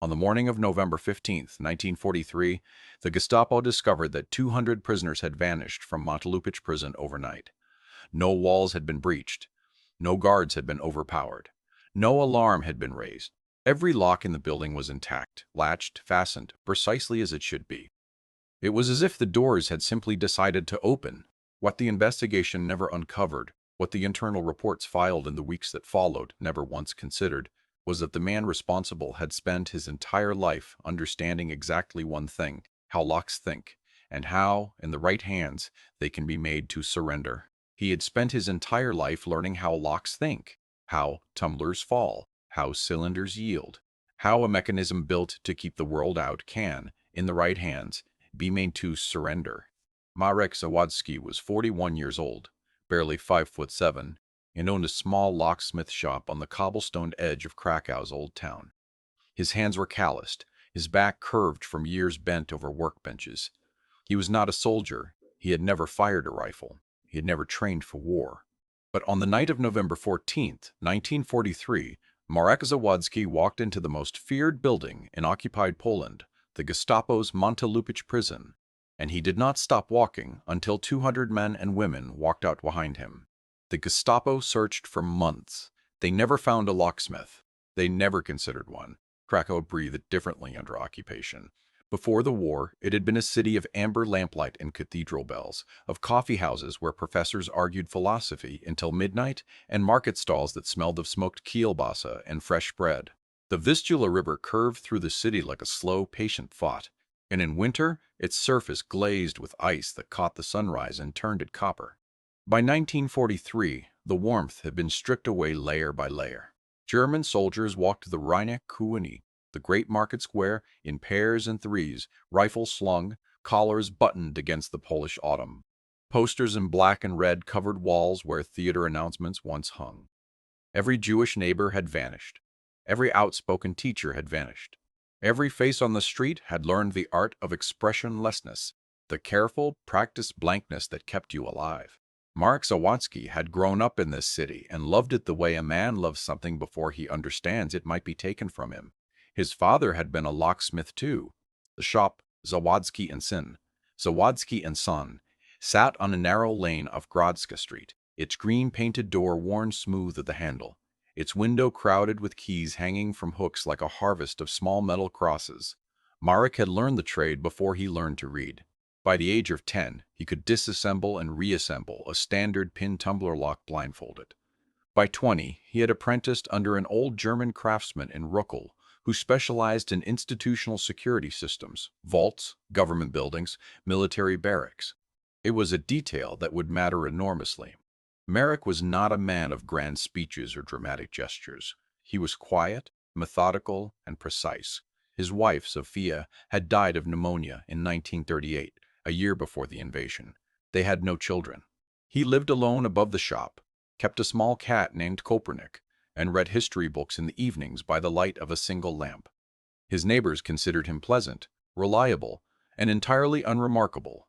On the morning of November 15th, 1943, the Gestapo discovered that 200 prisoners had vanished from Montelupich prison overnight. No walls had been breached. No guards had been overpowered. No alarm had been raised. Every lock in the building was intact, latched, fastened, precisely as it should be. It was as if the doors had simply decided to open. What the investigation never uncovered, what the internal reports filed in the weeks that followed never once considered, was that the man responsible had spent his entire life understanding exactly one thing: how locks think, and how, in the right hands, they can be made to surrender. He had spent his entire life learning how locks think, how tumblers fall, how cylinders yield, how a mechanism built to keep the world out can, in the right hands, be made to surrender. Marek Zawadzki was 41 years old, barely 5'7", and owned a small locksmith shop on the cobblestoned edge of Krakow's old town. His hands were calloused, his back curved from years bent over workbenches. He was not a soldier. He had never fired a rifle. He had never trained for war. But on the night of November 14th, 1943, Marek Zawadzki walked into the most feared building in occupied Poland, the Gestapo's Montelupich prison, and he did not stop walking until 200 men and women walked out behind him. The Gestapo searched for months. They never found a locksmith. They never considered one. Krakow breathed differently under occupation. Before the war, it had been a city of amber lamplight and cathedral bells, of coffee houses where professors argued philosophy until midnight, and market stalls that smelled of smoked kielbasa and fresh bread. The Vistula River curved through the city like a slow, patient thought, and in winter, its surface glazed with ice that caught the sunrise and turned it copper. By 1943, the warmth had been stripped away layer by layer. German soldiers walked the Rheine-Kuhne, the great market square, in pairs and threes, rifles slung, collars buttoned against the Polish autumn. Posters in black and red covered walls where theater announcements once hung. Every Jewish neighbor had vanished. Every outspoken teacher had vanished. Every face on the street had learned the art of expressionlessness, the careful, practiced blankness that kept you alive. Marek Zawadzki had grown up in this city and loved it the way a man loves something before he understands it might be taken from him. His father had been a locksmith too. The shop, Zawadzki and Syn, Zawadzki and Son, sat on a narrow lane of Grodska Street, its green-painted door worn smooth at the handle, its window crowded with keys hanging from hooks like a harvest of small metal crosses. Marek had learned the trade before he learned to read. By the age of 10, he could disassemble and reassemble a standard pin tumbler lock blindfolded. By 20, he had apprenticed under an old German craftsman in Ruckel, who specialized in institutional security systems, vaults, government buildings, military barracks. It was a detail that would matter enormously. Marek was not a man of grand speeches or dramatic gestures. He was quiet, methodical, and precise. His wife, Sophia, had died of pneumonia in 1938, a year before the invasion. They had no children. He lived alone above the shop, kept a small cat named Kopernik, and read history books in the evenings by the light of a single lamp. His neighbors considered him pleasant, reliable, and entirely unremarkable,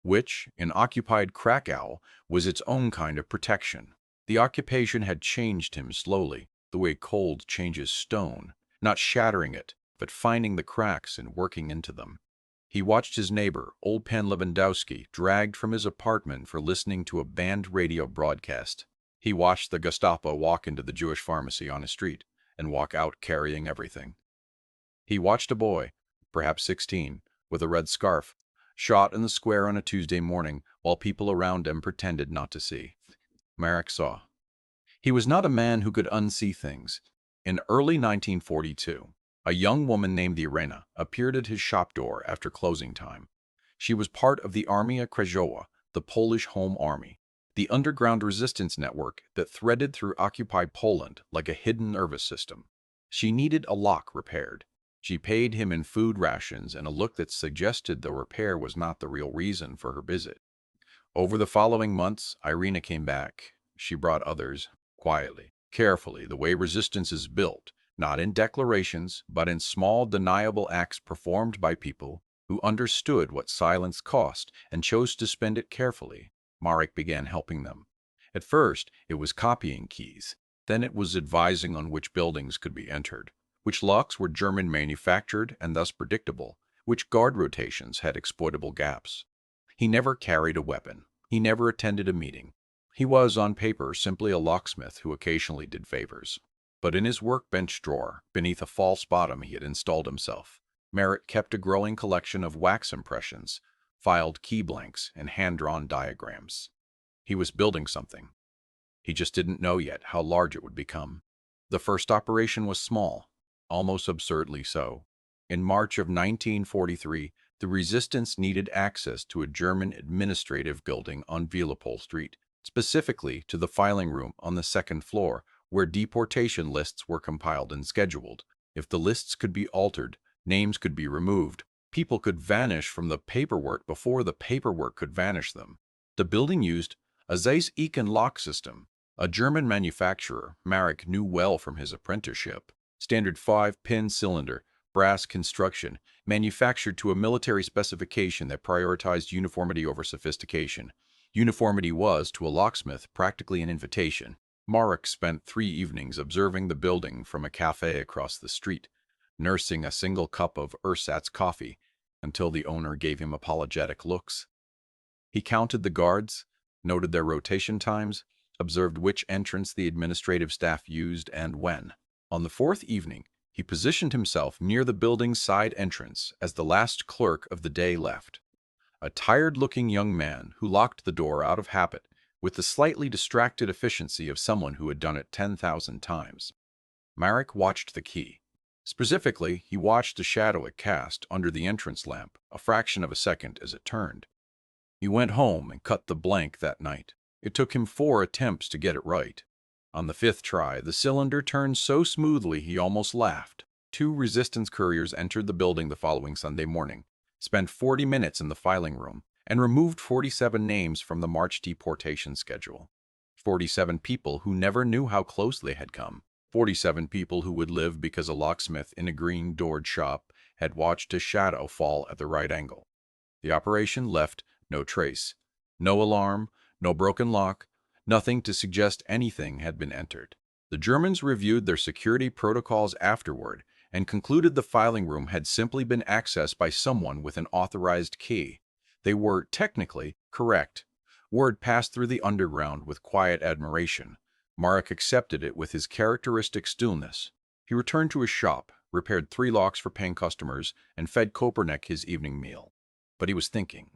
which, in occupied Krakow, was its own kind of protection. The occupation had changed him slowly, the way cold changes stone, not shattering it, but finding the cracks and working into them. He watched his neighbor, old Pan Lewandowski, dragged from his apartment for listening to a banned radio broadcast. He watched the Gestapo walk into the Jewish pharmacy on his street and walk out carrying everything. He watched a boy, perhaps 16, with a red scarf, shot in the square on a Tuesday morning while people around him pretended not to see. Marek saw. He was not a man who could unsee things. In early 1942, a young woman named Irena appeared at his shop door after closing time. She was part of the Armia Krajowa, the Polish Home Army, the underground resistance network that threaded through occupied Poland like a hidden nervous system. She needed a lock repaired. She paid him in food rations and a look that suggested the repair was not the real reason for her visit. Over the following months, Irina came back. She brought others, quietly, carefully, the way resistance is built, not in declarations, but in small, deniable acts performed by people who understood what silence cost and chose to spend it carefully. Marek began helping them. At first, it was copying keys. Then it was advising on which buildings could be entered, which locks were German manufactured and thus predictable, which guard rotations had exploitable gaps. He never carried a weapon. He never attended a meeting. He was, on paper, simply a locksmith who occasionally did favors. But in his workbench drawer, beneath a false bottom he had installed himself, Merritt kept a growing collection of wax impressions, filed key blanks, and hand-drawn diagrams. He was building something. He just didn't know yet how large it would become. The first operation was small, almost absurdly so. In March of 1943, the resistance needed access to a German administrative building on Villapol Street, specifically to the filing room on the second floor, where deportation lists were compiled and scheduled. If the lists could be altered, names could be removed, people could vanish from the paperwork before the paperwork could vanish them. The building used a Zeiss-Ecken lock system, a German manufacturer Marek knew well from his apprenticeship. Standard 5-pin cylinder, brass construction, manufactured to a military specification that prioritized uniformity over sophistication. Uniformity was, to a locksmith, practically an invitation. Marek spent 3 evenings observing the building from a cafe across the street, nursing a single cup of ersatz coffee until the owner gave him apologetic looks. He counted the guards, noted their rotation times, observed which entrance the administrative staff used and when. On the 4th evening, he positioned himself near the building's side entrance as the last clerk of the day left. A tired-looking young man who locked the door out of habit with the slightly distracted efficiency of someone who had done it 10,000 times. Marek watched the key. Specifically, he watched the shadow it cast under the entrance lamp, a fraction of a second as it turned. He went home and cut the blank that night. It took him 4 attempts to get it right. On the 5th try, the cylinder turned so smoothly he almost laughed. 2 resistance couriers entered the building the following Sunday morning, spent 40 minutes in the filing room, and removed 47 names from the March deportation schedule. 47 people who never knew how close they had come. 47 people who would live because a locksmith in a green-doored shop had watched a shadow fall at the right angle. The operation left no trace. No alarm, no broken lock, nothing to suggest anything had been entered. The Germans reviewed their security protocols afterward and concluded the filing room had simply been accessed by someone with an authorized key. They were, technically, correct. Word passed through the underground with quiet admiration. Marek accepted it with his characteristic stillness. He returned to his shop, repaired 3 locks for paying customers, and fed Kopernik his evening meal. But he was thinking.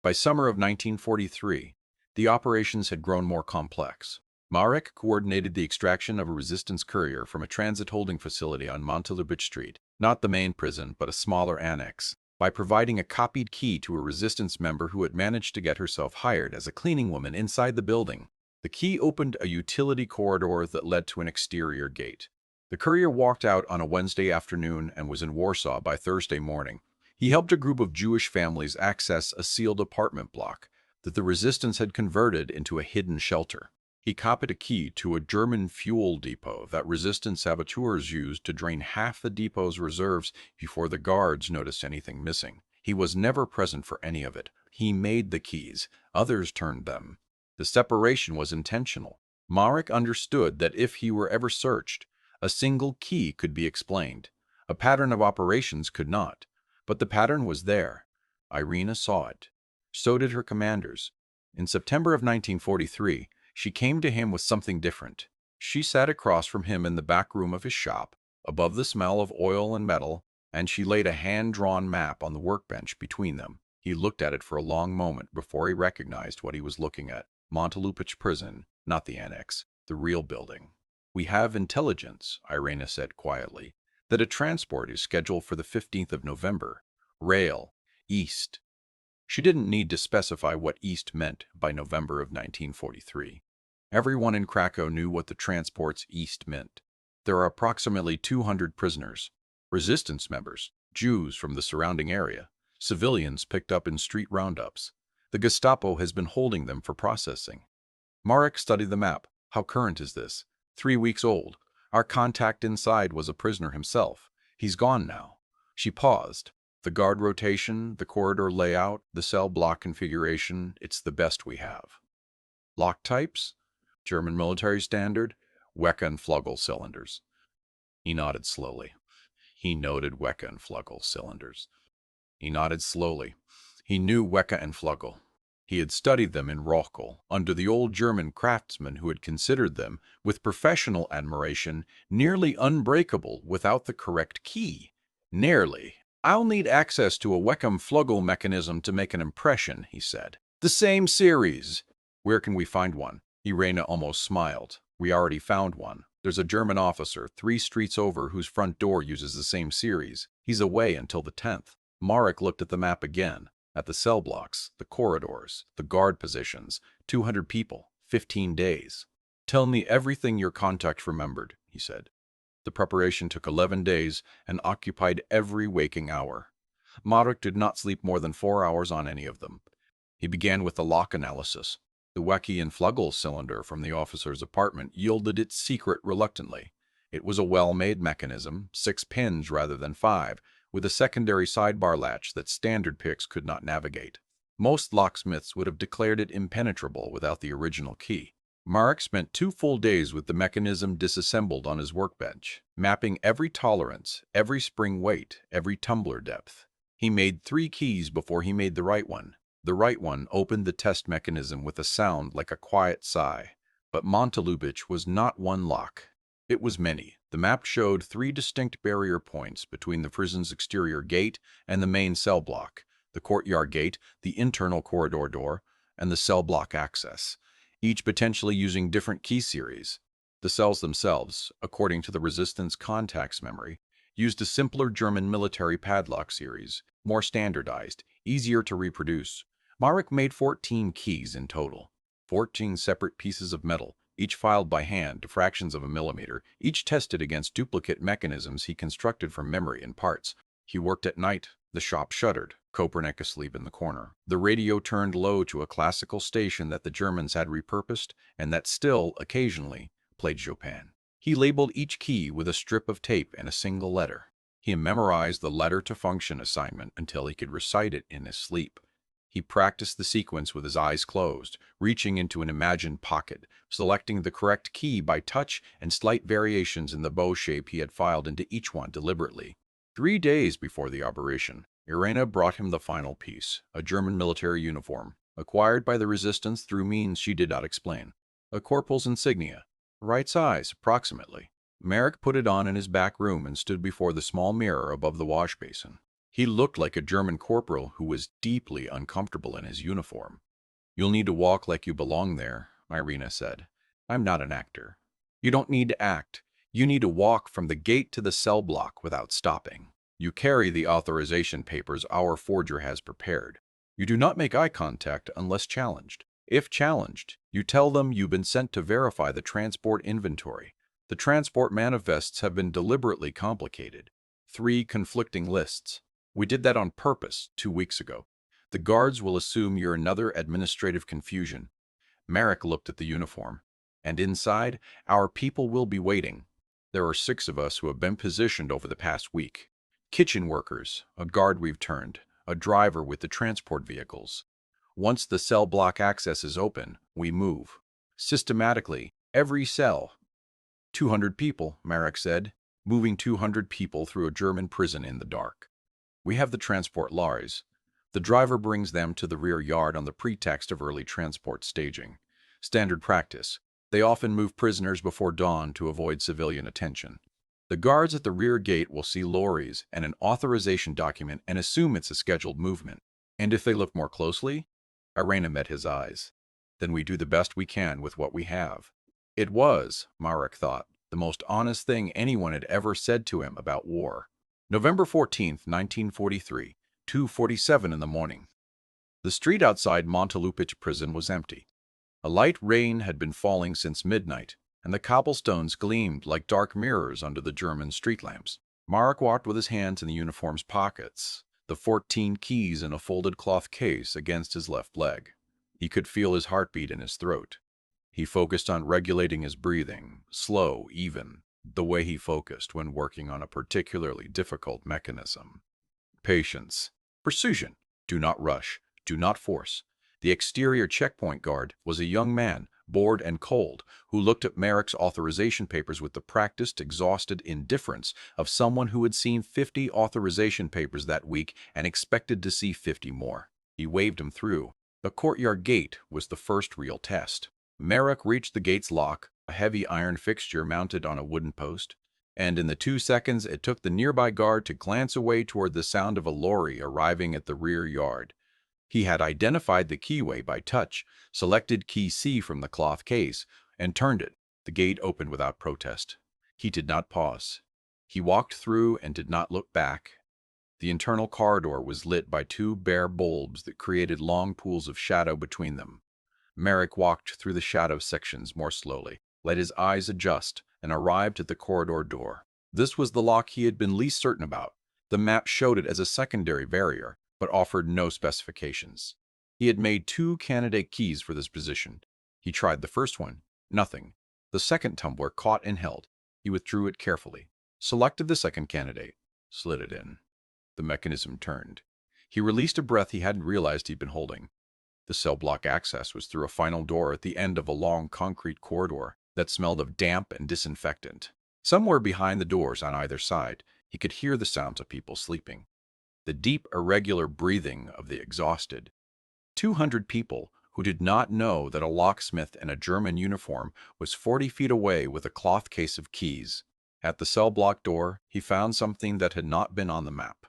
By summer of 1943, the operations had grown more complex. Marek coordinated the extraction of a resistance courier from a transit holding facility on Montelupich Street, not the main prison, but a smaller annex, by providing a copied key to a resistance member who had managed to get herself hired as a cleaning woman inside the building. The key opened a utility corridor that led to an exterior gate. The courier walked out on a Wednesday afternoon and was in Warsaw by Thursday morning. He helped a group of Jewish families access a sealed apartment block that the resistance had converted into a hidden shelter. He copied a key to a German fuel depot that resistance saboteurs used to drain half the depot's reserves before the guards noticed anything missing. He was never present for any of it. He made the keys. Others turned them. The separation was intentional. Marek understood that if he were ever searched, a single key could be explained. A pattern of operations could not. But the pattern was there. Irina saw it. So did her commanders. In September of 1943, she came to him with something different. She sat across from him in the back room of his shop, above the smell of oil and metal, and she laid a hand-drawn map on the workbench between them. He looked at it for a long moment before he recognized what he was looking at. Montelupich prison, not the annex, the real building. "We have intelligence," Irina said quietly, "that a transport is scheduled for the 15th of November. Rail, east." She didn't need to specify what east meant by November of 1943. Everyone in Krakow knew what the transport's east meant. There are approximately 200 prisoners, resistance members, Jews from the surrounding area, civilians picked up in street roundups. The Gestapo has been holding them for processing. Marek studied the map. How current is this? 3 weeks old. Our contact inside was a prisoner himself. He's gone now. She paused. The guard rotation, the corridor layout, the cell block configuration, it's the best we have. Lock types? German military standard, Wecker and Flugel cylinders. He nodded slowly. He noted Weka and Flugel cylinders. He nodded slowly. He knew Weka and Flugel. He had studied them in Rochel, under the old German craftsmen who had considered them, with professional admiration, nearly unbreakable without the correct key. Nearly. "I'll need access to a Weckham-Flugel mechanism to make an impression," he said. "The same series." "Where can we find one?" Irena almost smiled. "We already found one. There's a German officer 3 streets over whose front door uses the same series. He's away until the 10th. Marek looked at the map again, at the cell blocks, the corridors, the guard positions. 200 people, 15 days. "Tell me everything your contact remembered," he said. The preparation took 11 days and occupied every waking hour. Marek did not sleep more than 4 hours on any of them. He began with the lock analysis. The Wecke and Flugel cylinder from the officer's apartment yielded its secret reluctantly. It was a well-made mechanism, 6 pins rather than 5, with a secondary sidebar latch that standard picks could not navigate. Most locksmiths would have declared it impenetrable without the original key. Marek spent 2 full days with the mechanism disassembled on his workbench, mapping every tolerance, every spring weight, every tumbler depth. He made 3 keys before he made the right one. The right one opened the test mechanism with a sound like a quiet sigh. But Montelupich was not one lock. It was many. The map showed 3 distinct barrier points between the prison's exterior gate and the main cell block, the courtyard gate, the internal corridor door, and the cell block access, each potentially using different key series. The cells themselves, according to the Resistance contacts memory, used a simpler German military padlock series, more standardized, easier to reproduce. Marek made 14 keys in total, 14 separate pieces of metal, each filed by hand to fractions of a millimeter, each tested against duplicate mechanisms he constructed from memory and parts. He worked at night. The shop shuttered, Kopernik asleep in the corner. The radio turned low to a classical station that the Germans had repurposed and that still, occasionally, played Chopin. He labeled each key with a strip of tape and a single letter. He memorized the letter-to-function assignment until he could recite it in his sleep. He practiced the sequence with his eyes closed, reaching into an imagined pocket, selecting the correct key by touch and slight variations in the bow shape he had filed into each one deliberately. 3 days before the operation, Irena brought him the final piece, a German military uniform, acquired by the Resistance through means she did not explain. A corporal's insignia, right size, approximately. Marek put it on in his back room and stood before the small mirror above the wash basin. He looked like a German corporal who was deeply uncomfortable in his uniform. "You'll need to walk like you belong there," Irena said. "I'm not an actor." "You don't need to act. You need to walk from the gate to the cell block without stopping. You carry the authorization papers our forger has prepared. You do not make eye contact unless challenged. If challenged, you tell them you've been sent to verify the transport inventory. The transport manifests have been deliberately complicated. 3 conflicting lists. We did that on purpose 2 weeks ago. The guards will assume you're another administrative confusion." Marek looked at the uniform. "And inside, our people will be waiting. There are 6 of us who have been positioned over the past week. Kitchen workers, a guard we've turned, a driver with the transport vehicles. Once the cell block access is open, we move. Systematically, every cell." 200 people, Marek said, moving 200 people through a German prison in the dark. "We have the transport lorries. The driver brings them to the rear yard on the pretext of early transport staging. Standard practice. They often move prisoners before dawn to avoid civilian attention. The guards at the rear gate will see lorries and an authorization document and assume it's a scheduled movement. And if they look more closely?" Irena met his eyes. "Then we do the best we can with what we have." It was, Marek thought, the most honest thing anyone had ever said to him about war. November 14th, 1943, 2:47 in the morning. The street outside Montelupich prison was empty. A light rain had been falling since midnight, and the cobblestones gleamed like dark mirrors under the German street lamps. Marek walked with his hands in the uniform's pockets, the 14 keys in a folded cloth case against his left leg. He could feel his heartbeat in his throat. He focused on regulating his breathing, slow, even, the way he focused when working on a particularly difficult mechanism. Patience. Precision. Do not rush. Do not force. The exterior checkpoint guard was a young man, bored and cold, who looked at Merrick's authorization papers with the practiced, exhausted indifference of someone who had seen 50 authorization papers that week and expected to see 50 more. He waved him through. The courtyard gate was the first real test. Merrick reached the gate's lock, a heavy iron fixture mounted on a wooden post, and in the 2 seconds it took the nearby guard to glance away toward the sound of a lorry arriving at the rear yard. He had identified the keyway by touch, selected key C from the cloth case, and turned it. The gate opened without protest. He did not pause. He walked through and did not look back. The internal corridor was lit by 2 bare bulbs that created long pools of shadow between them. Merrick walked through the shadow sections more slowly, let his eyes adjust, and arrived at the corridor door. This was the lock he had been least certain about. The map showed it as a secondary barrier, but offered no specifications. He had made 2 candidate keys for this position. He tried the first one. Nothing. The second tumbler caught and held. He withdrew it carefully, selected the second candidate, slid it in. The mechanism turned. He released a breath he hadn't realized he'd been holding. The cell block access was through a final door at the end of a long concrete corridor that smelled of damp and disinfectant. Somewhere behind the doors on either side, he could hear the sounds of people sleeping. The deep, irregular breathing of the exhausted. 200 people who did not know that a locksmith in a German uniform was 40 feet away with a cloth case of keys. At the cell block door, he found something that had not been on the map.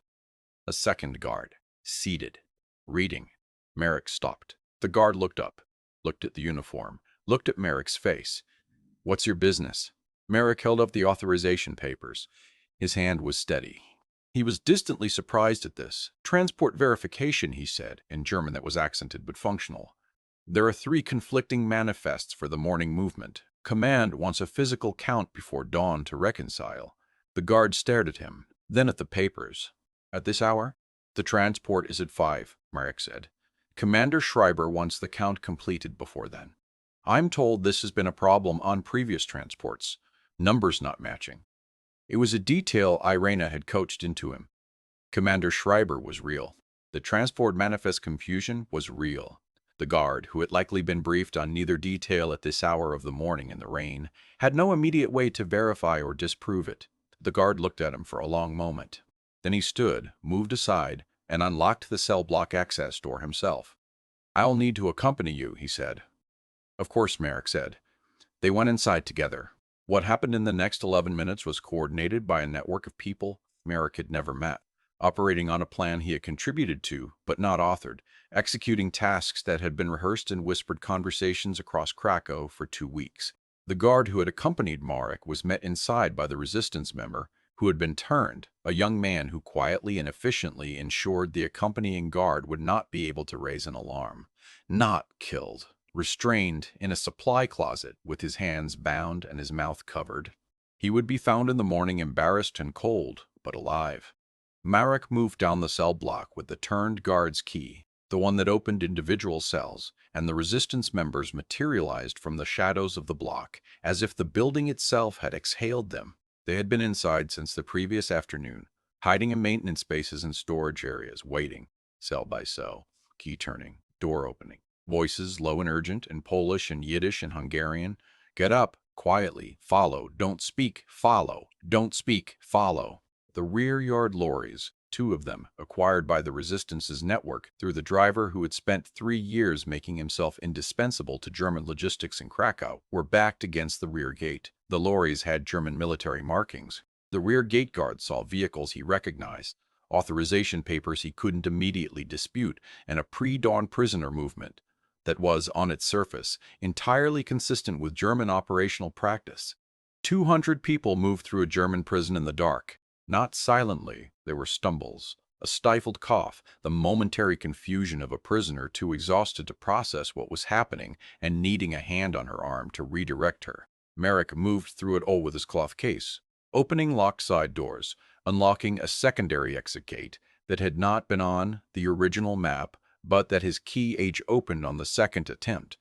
A second guard, seated, reading. Merrick stopped. The guard looked up, looked at the uniform, looked at Merrick's face. "What's your business?" Merrick held up the authorization papers. His hand was steady. He was distantly surprised at this. "Transport verification," he said, in German that was accented but functional. "There are 3 conflicting manifests for the morning movement. Command wants a physical count before dawn to reconcile." The guard stared at him, then at the papers. "At this hour?" "The transport is at 5, Merrick said. "Commander Schreiber wants the count completed before then. I'm told this has been a problem on previous transports. Numbers not matching." It was a detail Irena had coached into him. Commander Schreiber was real. The transport manifest confusion was real. The guard, who had likely been briefed on neither detail at this hour of the morning in the rain, had no immediate way to verify or disprove it. The guard looked at him for a long moment. Then he stood, moved aside, and unlocked the cell block access door himself. "I'll need to accompany you," he said. "Of course," Merrick said. They went inside together. What happened in the next 11 minutes was coordinated by a network of people Merrick had never met, operating on a plan he had contributed to but not authored, executing tasks that had been rehearsed in whispered conversations across Krakow for 2 weeks. The guard who had accompanied Merrick was met inside by the resistance member who had been turned, a young man who quietly and efficiently ensured the accompanying guard would not be able to raise an alarm. Not killed. Restrained in a supply closet with his hands bound and his mouth covered. He would be found in the morning embarrassed and cold, but alive. Merrick moved down the cell block with the turned guard's key, the one that opened individual cells, and the resistance members materialized from the shadows of the block, as if the building itself had exhaled them. They had been inside since the previous afternoon, hiding in maintenance spaces and storage areas, waiting, cell by cell, key turning, door opening. Voices, low and urgent, in Polish and Yiddish and Hungarian. "Get up, quietly, follow, don't speak, follow, don't speak, follow." The rear yard lorries, 2 of them, acquired by the Resistance's network through the driver who had spent 3 years making himself indispensable to German logistics in Krakow, were backed against the rear gate. The lorries had German military markings. The rear gate guard saw vehicles he recognized, authorization papers he couldn't immediately dispute, and a pre-dawn prisoner movement that was, on its surface, entirely consistent with German operational practice. 200 people moved through a German prison in the dark. Not silently, there were stumbles, a stifled cough, the momentary confusion of a prisoner too exhausted to process what was happening and needing a hand on her arm to redirect her. Merrick moved through it all with his cloth case, opening locked side doors, unlocking a secondary exit gate that had not been on the original map, but that his key H opened on the second attempt,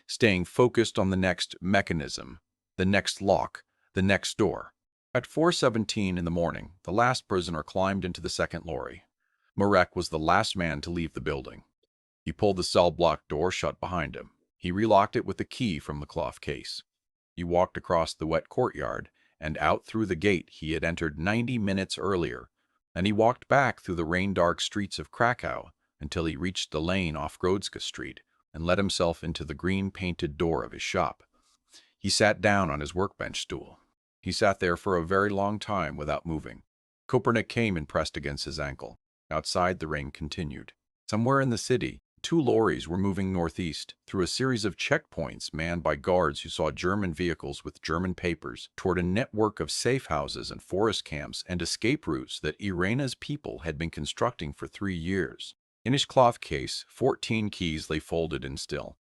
staying focused on the next mechanism, the next lock, the next door. At 4:17 in the morning, the last prisoner climbed into the second lorry. Merrick was the last man to leave the building. He pulled the cell block door shut behind him. He relocked it with the key from the cloth case. He walked across the wet courtyard and out through the gate he had entered 90 minutes earlier, and he walked back through the rain-dark streets of Krakow until he reached the lane off Grodzka Street and let himself into the green-painted door of his shop. He sat down on his workbench stool. He sat there for a very long time without moving. Kopernik came and pressed against his ankle. Outside, the rain continued. Somewhere in the city, 2 lorries were moving northeast through a series of checkpoints manned by guards who saw German vehicles with German papers toward a network of safe houses and forest camps and escape routes that Irina's people had been constructing for 3 years. In his cloth case, 14 keys lay folded and still.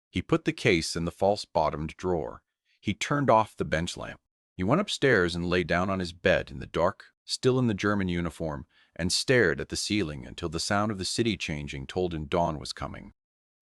He put the case in the false-bottomed drawer. He turned off the bench lamp. He went upstairs and lay down on his bed in the dark, still in the German uniform, and stared at the ceiling until the sound of the city changing told him dawn was coming.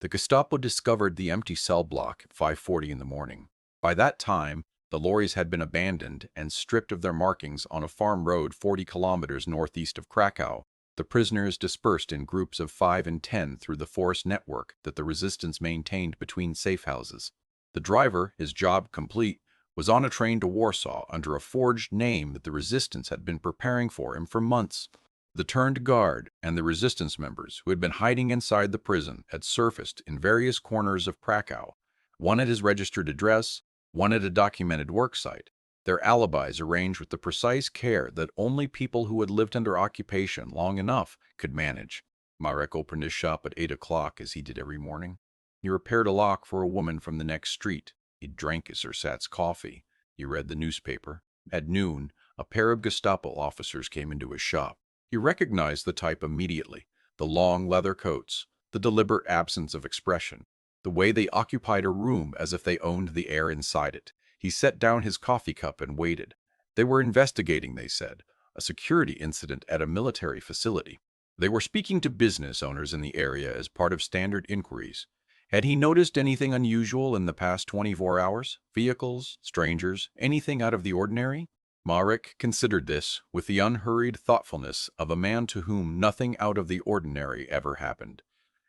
The Gestapo discovered the empty cell block at 5:40 in the morning. By that time, the lorries had been abandoned and stripped of their markings on a farm road 40 kilometers northeast of Krakow. The prisoners dispersed in groups of 5 and 10 through the forest network that the resistance maintained between safe houses. The driver, his job complete, was on a train to Warsaw under a forged name that the resistance had been preparing for him for months. The turned guard and the resistance members who had been hiding inside the prison had surfaced in various corners of Krakow, one at his registered address, one at a documented worksite, their alibis arranged with the precise care that only people who had lived under occupation long enough could manage. Marek opened his shop at 8 o'clock as he did every morning. He repaired a lock for a woman from the next street. He drank his ersatz coffee. He read the newspaper. At noon, a pair of Gestapo officers came into his shop. He recognized the type immediately: the long leather coats, the deliberate absence of expression, the way they occupied a room as if they owned the air inside it. He set down his coffee cup and waited. They were investigating, they said, a security incident at a military facility. They were speaking to business owners in the area as part of standard inquiries. Had he noticed anything unusual in the past 24 hours? Vehicles, strangers, anything out of the ordinary? Marek considered this with the unhurried thoughtfulness of a man to whom nothing out of the ordinary ever happened.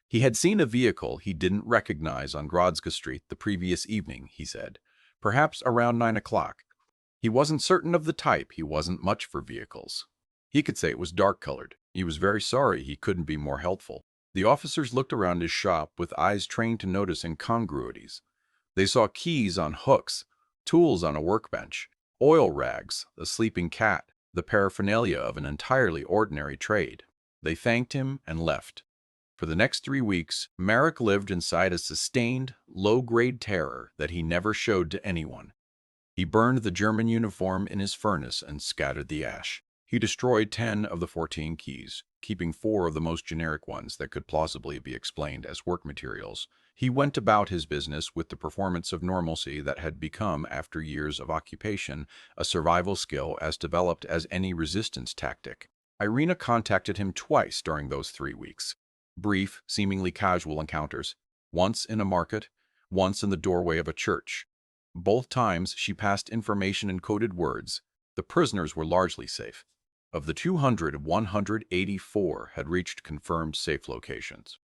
He had seen a vehicle he didn't recognize on Grodzka Street the previous evening, he said, perhaps around 9 o'clock. He wasn't certain of the type. He wasn't much for vehicles. He could say it was dark-colored. He was very sorry he couldn't be more helpful. The officers looked around his shop with eyes trained to notice incongruities. They saw keys on hooks, tools on a workbench, oil rags, a sleeping cat, the paraphernalia of an entirely ordinary trade. They thanked him and left. For the next 3 weeks, Marek lived inside a sustained, low-grade terror that he never showed to anyone. He burned the German uniform in his furnace and scattered the ash. He destroyed 10 of the 14 keys, keeping 4 of the most generic ones that could plausibly be explained as work materials. He went about his business with the performance of normalcy that had become, after years of occupation, a survival skill as developed as any resistance tactic. Irina contacted him twice during those 3 weeks. Brief, seemingly casual encounters, once in a market, once in the doorway of a church. Both times she passed information in coded words. The prisoners were largely safe. Of the 200, 184 had reached confirmed safe locations.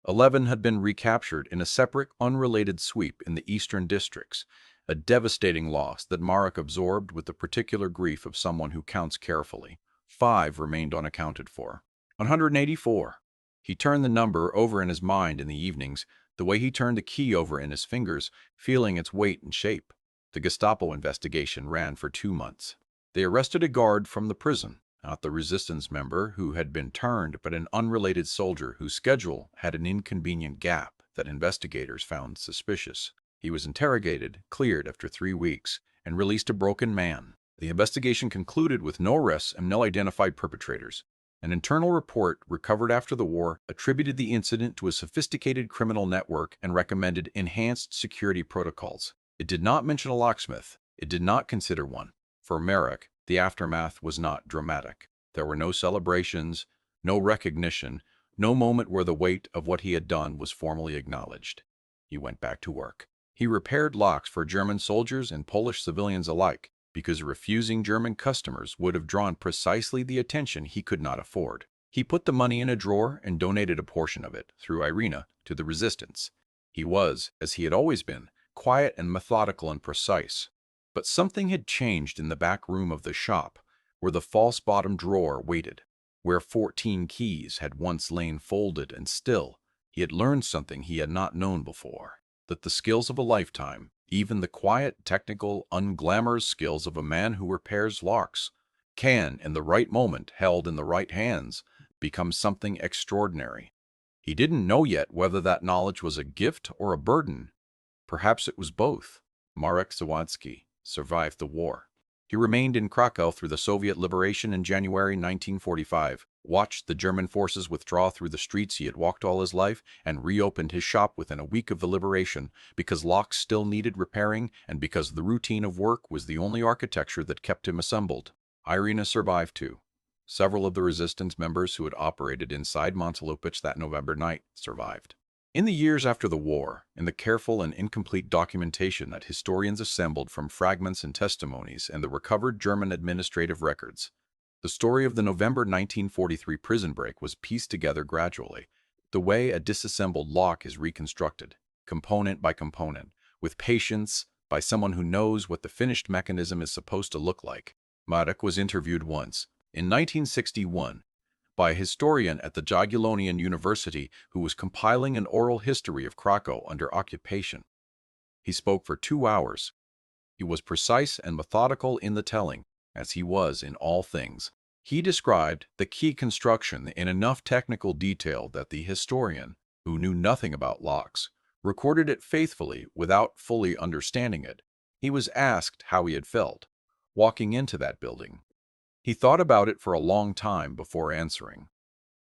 11 had been recaptured in a separate, unrelated sweep in the eastern districts, a devastating loss that Marek absorbed with the particular grief of someone who counts carefully. 5 remained unaccounted for. 184. He turned the number over in his mind in the evenings, the way he turned the key over in his fingers, feeling its weight and shape. The Gestapo investigation ran for 2 months. They arrested a guard from the prison, not the resistance member who had been turned, but an unrelated soldier whose schedule had an inconvenient gap that investigators found suspicious. He was interrogated, cleared after 3 weeks, and released a broken man. The investigation concluded with no arrests and no identified perpetrators. An internal report recovered after the war attributed the incident to a sophisticated criminal network and recommended enhanced security protocols. It did not mention a locksmith. It did not consider one. For Marek, the aftermath was not dramatic. There were no celebrations, no recognition, no moment where the weight of what he had done was formally acknowledged. He went back to work. He repaired locks for German soldiers and Polish civilians alike, because refusing German customers would have drawn precisely the attention he could not afford. He put the money in a drawer and donated a portion of it, through Irina, to the resistance. He was, as he had always been, quiet and methodical and precise. But something had changed in the back room of the shop, where the false-bottom drawer waited, where 14 keys had once lain folded and still. He had learned something he had not known before, that the skills of a lifetime, even the quiet, technical, unglamorous skills of a man who repairs locks, can, in the right moment, held in the right hands, become something extraordinary. He didn't know yet whether that knowledge was a gift or a burden. Perhaps it was both. Marek Zawadzki survived the war. He remained in Krakow through the Soviet liberation in January 1945, watched the German forces withdraw through the streets he had walked all his life, and reopened his shop within a week of the liberation because locks still needed repairing and because the routine of work was the only architecture that kept him assembled. Irina survived too. Several of the resistance members who had operated inside Montelupich that November night survived. In the years after the war, in the careful and incomplete documentation that historians assembled from fragments and testimonies and the recovered German administrative records, the story of the November 1943 prison break was pieced together gradually, the way a disassembled lock is reconstructed, component by component, with patience, by someone who knows what the finished mechanism is supposed to look like. Marek was interviewed once, in 1961, by a historian at the Jagiellonian University who was compiling an oral history of Krakow under occupation. He spoke for 2 hours. He was precise and methodical in the telling, as he was in all things. He described the key construction in enough technical detail that the historian, who knew nothing about locks, recorded it faithfully without fully understanding it. He was asked how he had felt walking into that building. He thought about it for a long time before answering.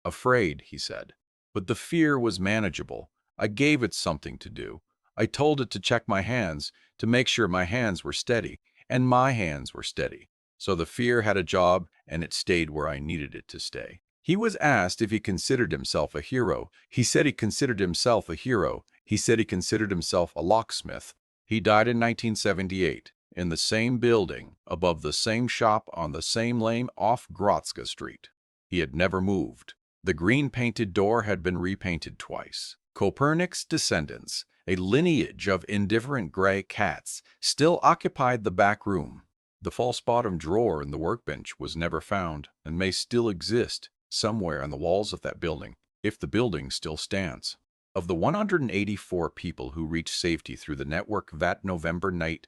Afraid, he said, but the fear was manageable. I gave it something to do. I told it to check my hands, to make sure my hands were steady, and my hands were steady. So the fear had a job, and it stayed where I needed it to stay. He was asked if he considered himself a hero. He said he considered himself a hero. He said he considered himself a locksmith. He died in 1978. In the same building, above the same shop on the same lane off Grodzka Street. He had never moved. The green-painted door had been repainted twice. Copernic's descendants, a lineage of indifferent gray cats, still occupied the back room. The false-bottom drawer in the workbench was never found and may still exist somewhere on the walls of that building, if the building still stands. Of the 184 people who reached safety through the network that November night,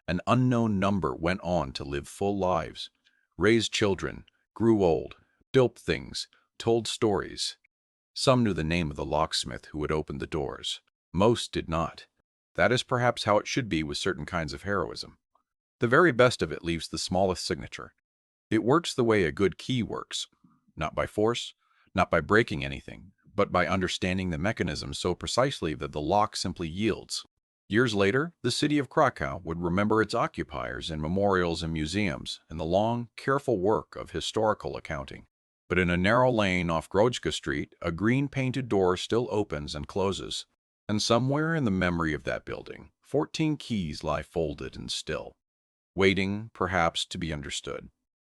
an unknown number went on to live full lives, raised children, grew old, built things, told stories. Some knew the name of the locksmith who had opened the doors. Most did not. That is perhaps how it should be with certain kinds of heroism. The very best of it leaves the smallest signature. It works the way a good key works, not by force, not by breaking anything, but by understanding the mechanism so precisely that the lock simply yields. Years later, the city of Krakow would remember its occupiers in memorials and museums and the long, careful work of historical accounting. But in a narrow lane off Grodzka Street, a green-painted door still opens and closes, and somewhere in the memory of that building, 14 keys lie folded and still, waiting, perhaps, to be understood.